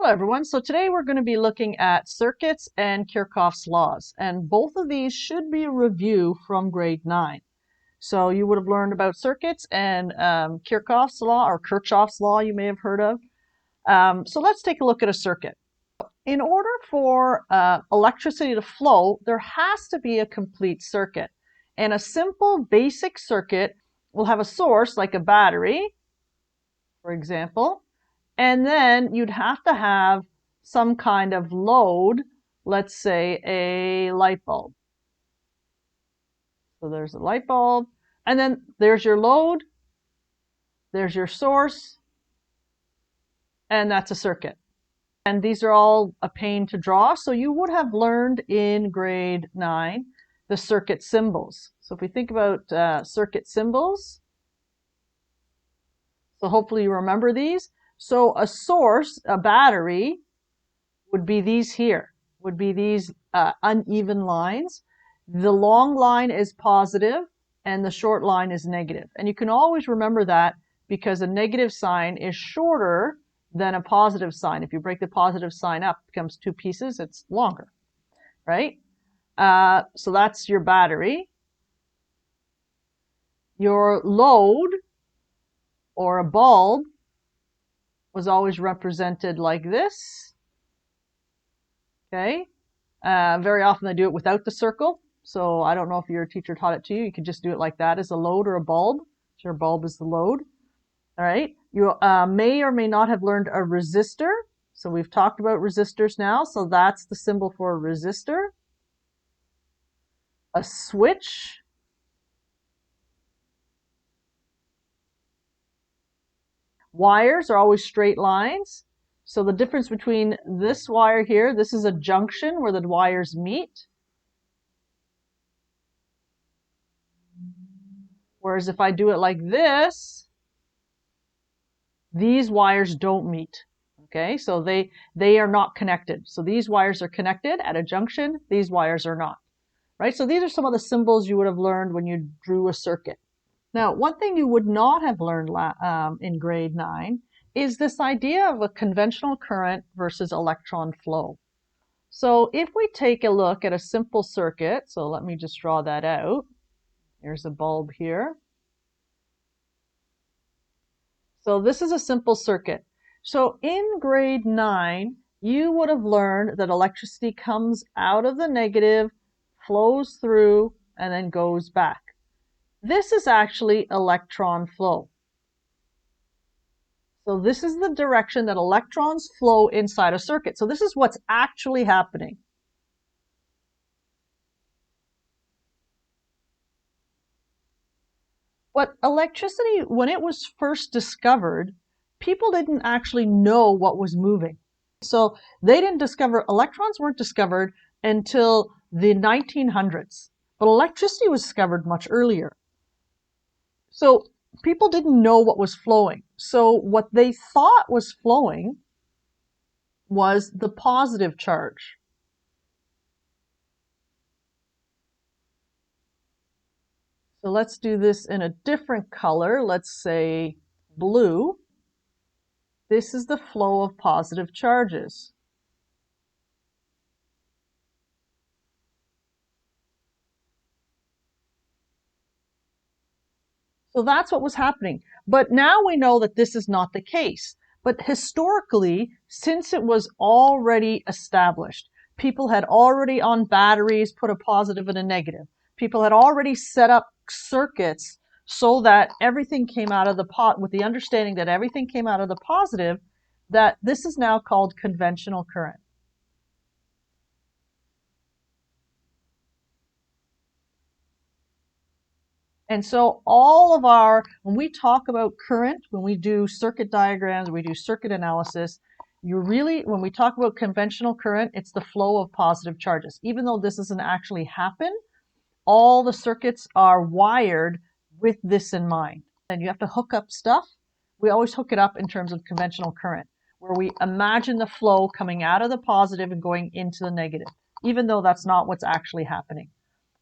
Hello everyone. So today we're going to be looking at circuits and Kirchhoff's laws, and both of these should be a review from grade 9. So you would have learned about circuits and Kirchhoff's law, or Kirchhoff's law you may have heard of. So let's take a look at a circuit. In order for electricity to flow, there has to be a complete circuit. And a simple basic circuit will have a source like a battery, for example. And then you'd have to have some kind of load, let's say a light bulb. So there's a light bulb, and then there's your load, there's your source, and that's a circuit. And these are all a pain to draw, so you would have learned in grade 9 the circuit symbols. So if we think about circuit symbols, so hopefully you remember these. So a source, a battery, would be these here, would be these uneven lines. The long line is positive and the short line is negative. And you can always remember that because a negative sign is shorter than a positive sign. If you break the positive sign up, it becomes two pieces, it's longer, right? So that's your battery. Your load, or a bulb, was always represented like this. Okay. Very often they do it without the circle. So I don't know if your teacher taught it to you. You could just do it like that as a load or a bulb. So your bulb is the load. All right. You may or may not have learned a resistor. So we've talked about resistors now. So that's the symbol for a resistor. A switch. Wires are always straight lines. So the difference between this wire here, this is a junction where the wires meet. Whereas if I do it like this, these wires don't meet. Okay, so they are not connected. So these wires are connected at a junction, these wires are not. Right? So these are some of the symbols you would have learned when you drew a circuit. Now, one thing you would not have learned in grade 9 is this idea of a conventional current versus electron flow. So if we take a look at a simple circuit, so let me just draw that out. Here's a bulb here. So this is a simple circuit. So in grade 9, you would have learned that electricity comes out of the negative, flows through, and then goes back. This is actually electron flow. So this is the direction that electrons flow inside a circuit. So this is what's actually happening. But electricity, when it was first discovered, people didn't actually know what was moving. So they didn't discover, electrons weren't discovered until the 1900s. But electricity was discovered much earlier. So people didn't know what was flowing. So what they thought was flowing was the positive charge. So let's do this in a different color. Let's say blue. This is the flow of positive charges. So that's what was happening. But now we know that this is not the case. But historically, since it was already established, people had already on batteries put a positive and a negative. People had already set up circuits so that everything came out of the pot with the understanding that everything came out of the positive, that this is now called conventional current. And so all of when we talk about current, when we do circuit diagrams, we do circuit analysis, when we talk about conventional current, it's the flow of positive charges. Even though this doesn't actually happen, all the circuits are wired with this in mind. And you have to hook up stuff. We always hook it up in terms of conventional current, where we imagine the flow coming out of the positive and going into the negative, even though that's not what's actually happening.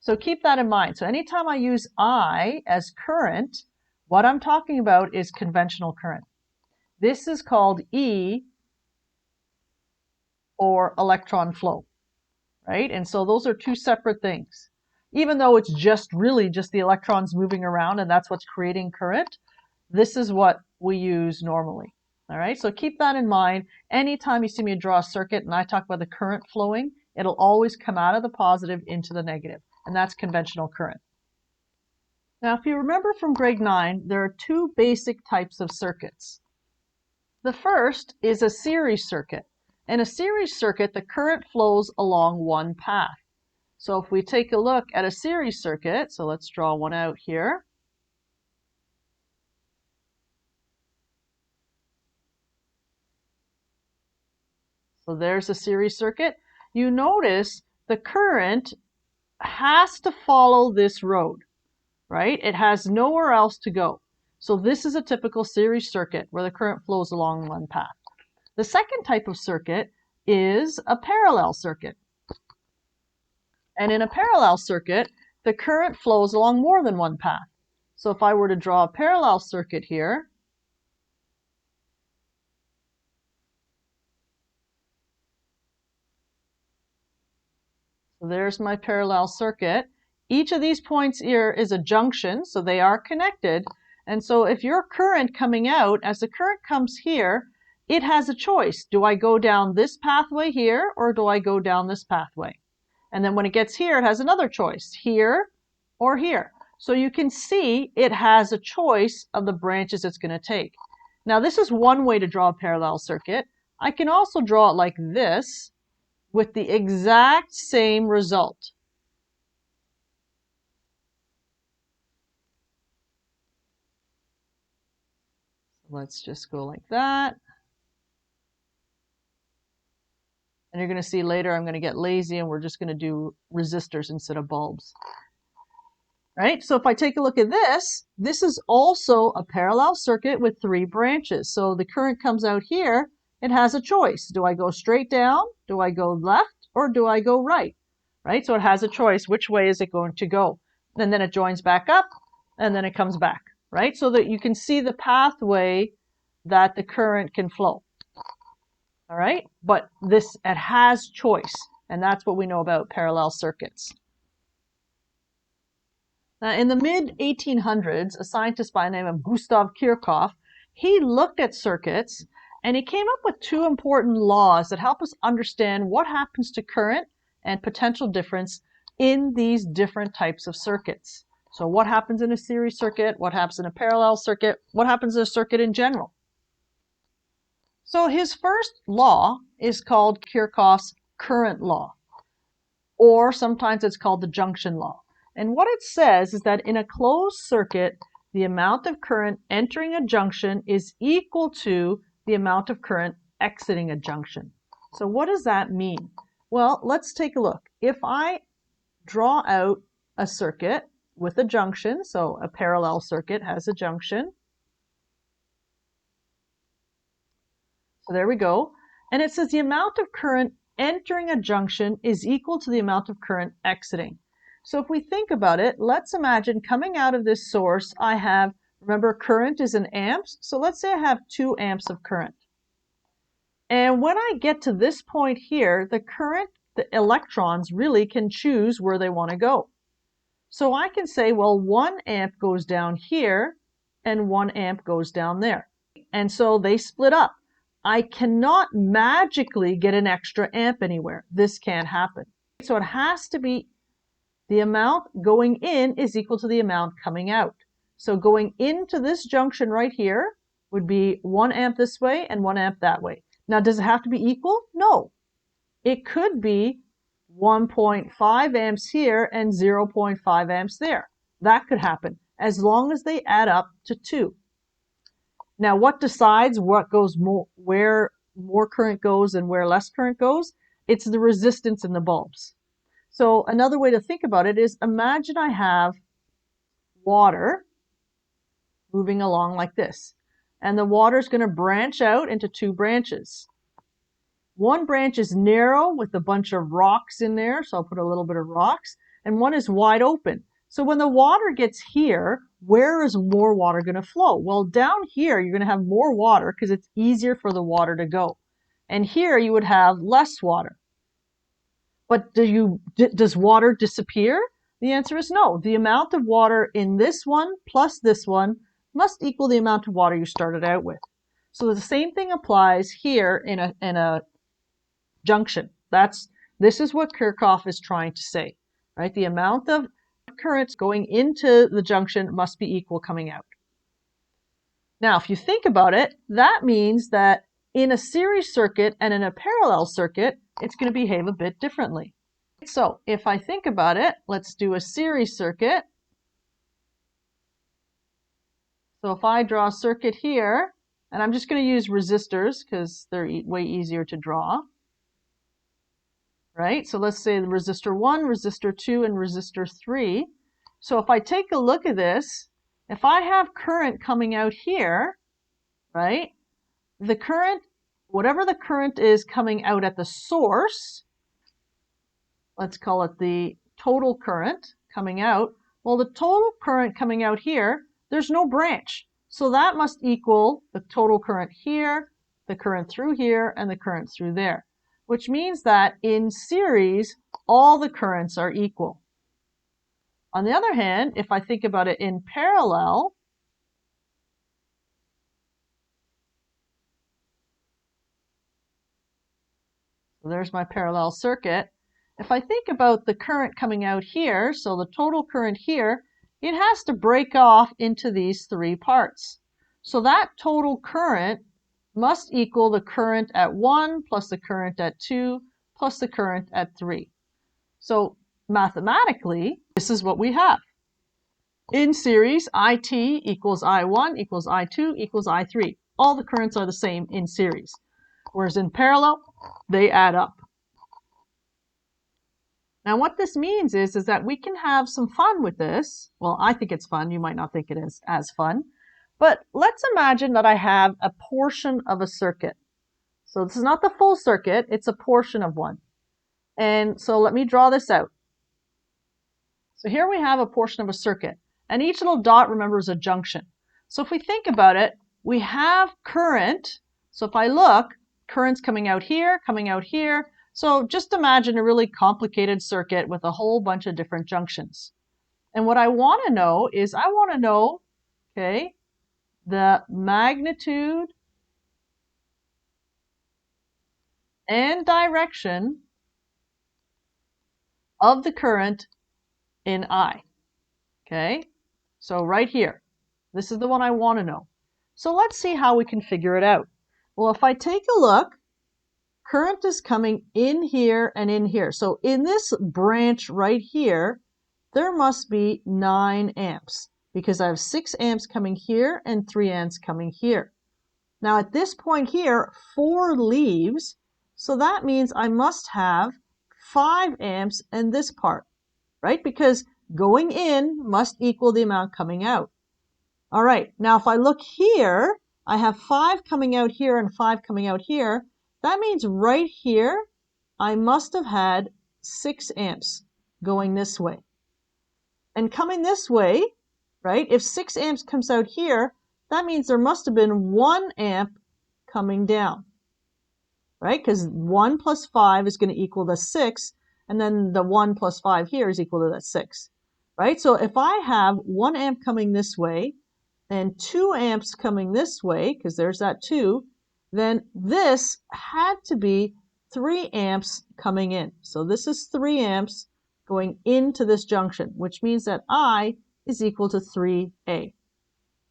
So keep that in mind. So anytime I use I as current, what I'm talking about is conventional current. This is called E or electron flow, right? And so those are two separate things. Even though it's just really just the electrons moving around and that's what's creating current, this is what we use normally. All right, so keep that in mind. Anytime you see me draw a circuit and I talk about the current flowing, it'll always come out of the positive into the negative, and that's conventional current. Now, if you remember from grade 9, there are two basic types of circuits. The first is a series circuit. In a series circuit, the current flows along one path. So if we take a look at a series circuit, so let's draw one out here. So there's a series circuit. You notice the current has to follow this road, right? It has nowhere else to go. So this is a typical series circuit where the current flows along one path. The second type of circuit is a parallel circuit. And in a parallel circuit, the current flows along more than one path. So if I were to draw a parallel circuit here, so there's my parallel circuit. Each of these points here is a junction, so they are connected. And so if your current coming out, as the current comes here, it has a choice. Do I go down this pathway here, or do I go down this pathway? And then when it gets here, it has another choice, here or here. So you can see it has a choice of the branches it's going to take. Now this is one way to draw a parallel circuit. I can also draw it like this with the exact same result. Let's just go like that. And you're going to see later I'm going to get lazy and we're just going to do resistors instead of bulbs. Right? So if I take a look at this, this is also a parallel circuit with three branches. So the current comes out here, it has a choice. Do I go straight down? Do I go left? Or do I go right? Right? So it has a choice. Which way is it going to go? And then it joins back up and then it comes back. Right? So that you can see the pathway that the current can flow. All right, but it has choice, and that's what we know about parallel circuits. Now, in the mid-1800s, a scientist by the name of Gustav Kirchhoff, he looked at circuits, and he came up with two important laws that help us understand what happens to current and potential difference in these different types of circuits. So what happens in a series circuit, what happens in a parallel circuit, what happens in a circuit in general. So his first law is called Kirchhoff's current law, or sometimes it's called the junction law. And what it says is that in a closed circuit, the amount of current entering a junction is equal to the amount of current exiting a junction. So what does that mean? Well, let's take a look. If I draw out a circuit with a junction, so a parallel circuit has a junction, so there we go. And it says the amount of current entering a junction is equal to the amount of current exiting. So if we think about it, let's imagine coming out of this source, I have, remember current is in amps, so let's say I have 2 amps of current. And when I get to this point here, the electrons really can choose where they want to go. So I can say, well, 1 amp goes down here and 1 amp goes down there. And so they split up. I cannot magically get an extra amp anywhere. This can't happen. So it has to be the amount going in is equal to the amount coming out. So going into this junction right here would be 1 amp this way and 1 amp that way. Now, does it have to be equal? No. It could be 1.5 amps here and 0.5 amps there. That could happen as long as they add up to 2. Now, what decides what goes more, where more current goes and where less current goes? It's the resistance in the bulbs. So another way to think about it is imagine I have water moving along like this. And the water is going to branch out into 2 branches. One branch is narrow with a bunch of rocks in there, so I'll put a little bit of rocks, and one is wide open. So when the water gets here, where is more water going to flow? Well, down here, you're going to have more water because it's easier for the water to go. And here you would have less water. But does water disappear? The answer is no. The amount of water in this one plus this one must equal the amount of water you started out with. So the same thing applies here in a junction. This is what Kirchhoff is trying to say, right? The amount of currents going into the junction must be equal coming out. Now, if you think about it, that means that in a series circuit and in a parallel circuit, it's going to behave a bit differently. So if I think about it, let's do a series circuit. So if I draw a circuit here, and I'm just going to use resistors because they're way easier to draw. Right? So let's say the resistor 1, resistor 2, and resistor 3. So if I take a look at this, if I have current coming out here, right, the current, whatever the current is coming out at the source, let's call it the total current coming out. Well, the total current coming out here, there's no branch. So that must equal the total current here, the current through here, and the current through there, which means that in series, all the currents are equal. On the other hand, if I think about it in parallel, so there's my parallel circuit. If I think about the current coming out here, so the total current here, it has to break off into these three parts. So that total current must equal the current at 1 plus the current at 2 plus the current at 3. So mathematically, this is what we have. In series, IT equals I1 equals I2 equals I3. All the currents are the same in series. Whereas in parallel, they add up. Now what this means is that we can have some fun with this. Well, I think it's fun. You might not think it is as fun. But let's imagine that I have a portion of a circuit. So this is not the full circuit, it's a portion of one. And so let me draw this out. So here we have a portion of a circuit. And each little dot, remember, is a junction. So if we think about it, we have current. So if I look, current's coming out here, coming out here. So just imagine a really complicated circuit with a whole bunch of different junctions. And what I want to know is I want to know, okay, the magnitude and direction of the current in I. Okay, so right here, this is the one I want to know. So let's see how we can figure it out. Well, if I take a look, current is coming in here and in here. So in this branch right here, there must be 9 amps because I have 6 amps coming here and 3 amps coming here. Now at this point here, 4 leaves, so that means I must have 5 amps in this part, right? Because going in must equal the amount coming out. All right, now if I look here, I have 5 coming out here and 5 coming out here. That means right here, I must have had 6 amps going this way. And coming this way, right, if 6 amps comes out here, that means there must have been 1 amp coming down, right? Because 1 plus 5 is going to equal the 6, and then the 1 plus 5 here is equal to that 6, right? So if I have 1 amp coming this way and 2 amps coming this way, because there's that 2, then this had to be 3 amps coming in. So this is 3 amps going into this junction, which means that I is equal to 3A,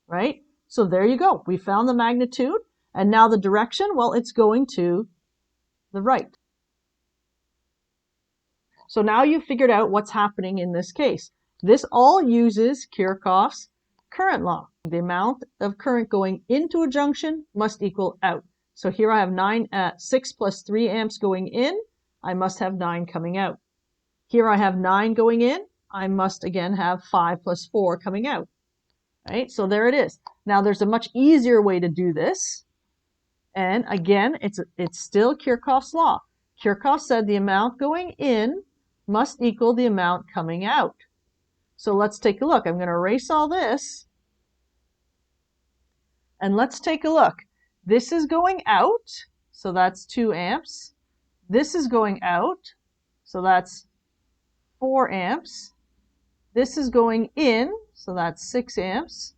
right? So there you go. We found the magnitude, and now the direction, well, it's going to the right. So now you've figured out what's happening in this case. This all uses Kirchhoff's current law. The amount of current going into a junction must equal out. So here I have 6 plus 3 amps going in. I must have 9 coming out. Here I have 9 going in. I must again have 5 plus 4 coming out. Right? So there it is. Now there's a much easier way to do this. And again, it's still Kirchhoff's law. Kirchhoff said the amount going in must equal the amount coming out. So let's take a look. I'm going to erase all this. And let's take a look. This is going out. so that's 2 amps. This is going out, so that's 4 amps. This is going in, so that's 6 amps.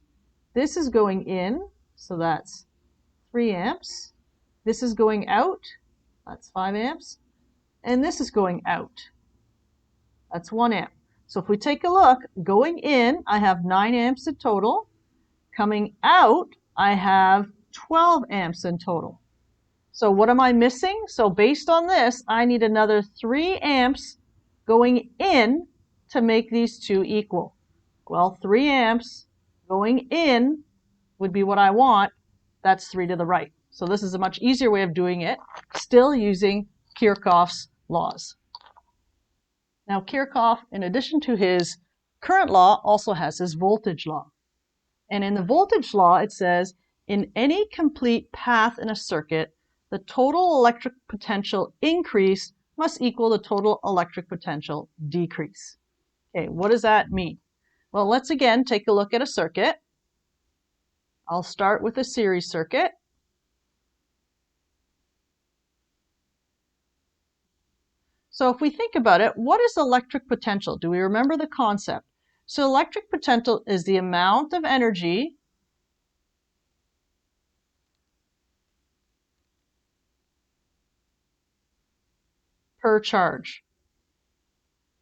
This is going in, so that's 3 amps. This is going out, that's 5 amps. And this is going out, that's 1 amp. So if we take a look, going in, I have 9 amps in total. Coming out, I have 12 amps in total. So what am I missing? So based on this, I need another 3 amps going in to make these two equal. Well, 3 amps going in would be what I want. That's 3 to the right. So this is a much easier way of doing it, still using Kirchhoff's laws. Now Kirchhoff, in addition to his current law, also has his voltage law. And in the voltage law, it says, in any complete path in a circuit, the total electric potential increase must equal the total electric potential decrease. Okay, what does that mean? Well, let's again take a look at a circuit. I'll start with a series circuit. So if we think about it, what is electric potential? Do we remember the concept? So electric potential is the amount of energy per charge.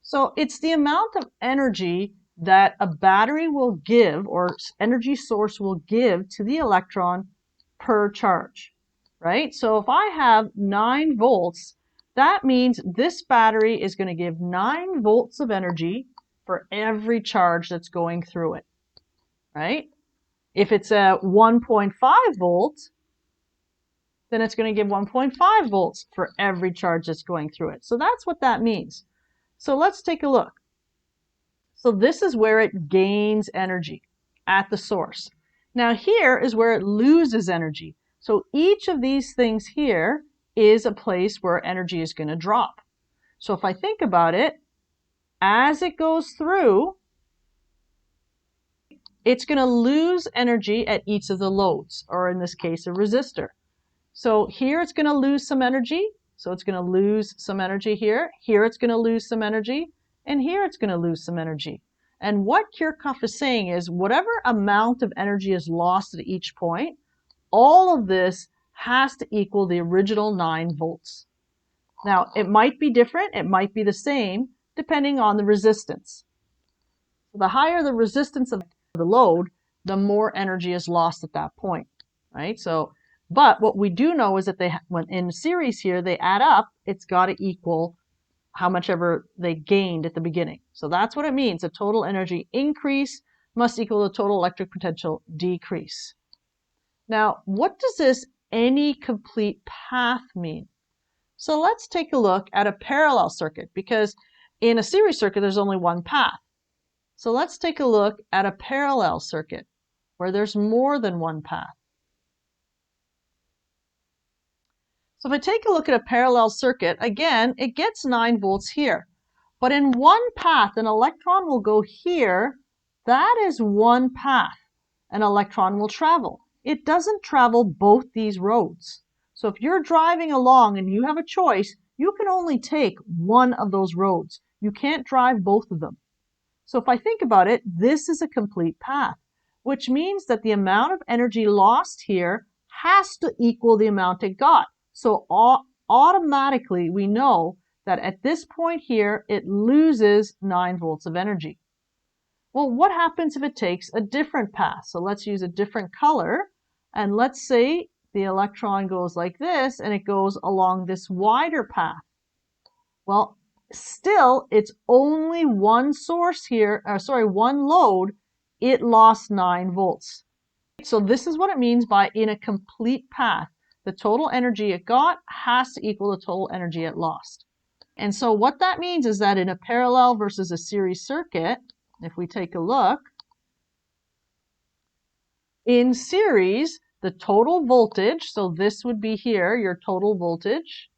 So it's the amount of energy that a battery will give, or energy source will give to the electron per charge, right? So if I have 9 volts, that means this battery is going to give 9 volts of energy for every charge that's going through it, right? If it's a 1.5 volt, then it's going to give 1.5 volts for every charge that's going through it. So that's what that means. So let's take a look. So this is where it gains energy at the source. Now here is where it loses energy. So each of these things here is a place where energy is going to drop. So if I think about it, as it goes through, it's going to lose energy at each of the loads, or in this case, a resistor. So here it's going to lose some energy. So it's going to lose some energy here. Here it's going to lose some energy. And here it's going to lose some energy. And what Kirchhoff is saying is whatever amount of energy is lost at each point, all of this has to equal the original 9 volts. Now, it might be different. It might be the same, depending on the resistance. The higher the resistance of the load, the more energy is lost at that point, right? So, but what we do know is that when in series here, they add up, it's got to equal how much ever they gained at the beginning. So that's what it means. The total energy increase must equal the total electric potential decrease. Now, what does this any complete path mean? So let's take a look at a parallel circuit, because in a series circuit, there's only one path. So let's take a look at a parallel circuit where there's more than one path. So if I take a look at a parallel circuit, again, it gets 9 volts here. But in one path, an electron will go here. That is one path an electron will travel. It doesn't travel both these roads. So if you're driving along and you have a choice, you can only take one of those roads. You can't drive both of them. So if I think about it, this is a complete path, which means that the amount of energy lost here has to equal the amount it got. So automatically we know that at this point here, it loses 9 volts of energy. Well, what happens if it takes a different path? So let's use a different color. And let's say the electron goes like this, and it goes along this wider path. Well, still, it's only one source here, one load. It lost 9 volts. So this is what it means by in a complete path. The total energy it got has to equal the total energy it lost. And so what that means is that in a parallel versus a series circuit, if we take a look, in series, the total voltage, so this would be here, your total voltage.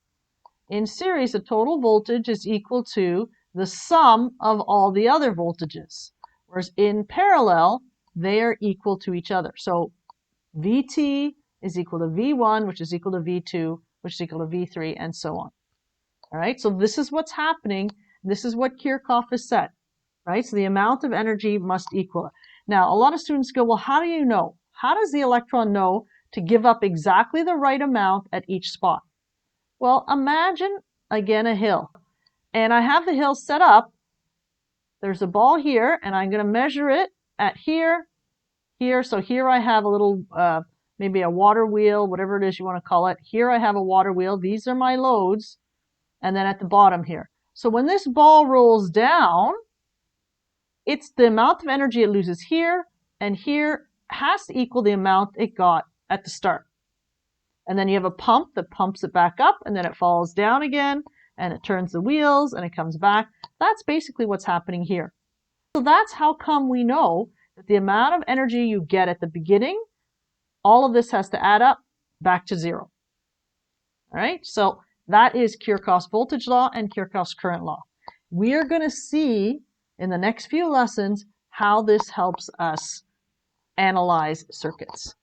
In series, the total voltage is equal to the sum of all the other voltages. Whereas in parallel, they are equal to each other. So VT is equal to V1, which is equal to V2, which is equal to V3, and so on. All right, so this is what's happening. This is what Kirchhoff has said, right? So the amount of energy must equal it. Now, a lot of students go, well, how do you know? How does the electron know to give up exactly the right amount at each spot? Well, imagine, again, a hill. And I have the hill set up. There's a ball here, and I'm going to measure it at here, here. So here I have a little, maybe a water wheel, whatever it is you want to call it. Here I have a water wheel. These are my loads. And then at the bottom here. So when this ball rolls down, it's the amount of energy it loses here and here has to equal the amount it got at the start. And then you have a pump that pumps it back up, and then it falls down again, and it turns the wheels, and it comes back. That's basically what's happening here. So that's how come we know that the amount of energy you get at the beginning, all of this has to add up back to zero. All right, so that is Kirchhoff's voltage law and Kirchhoff's current law. We are going to see in the next few lessons how this helps us analyze circuits.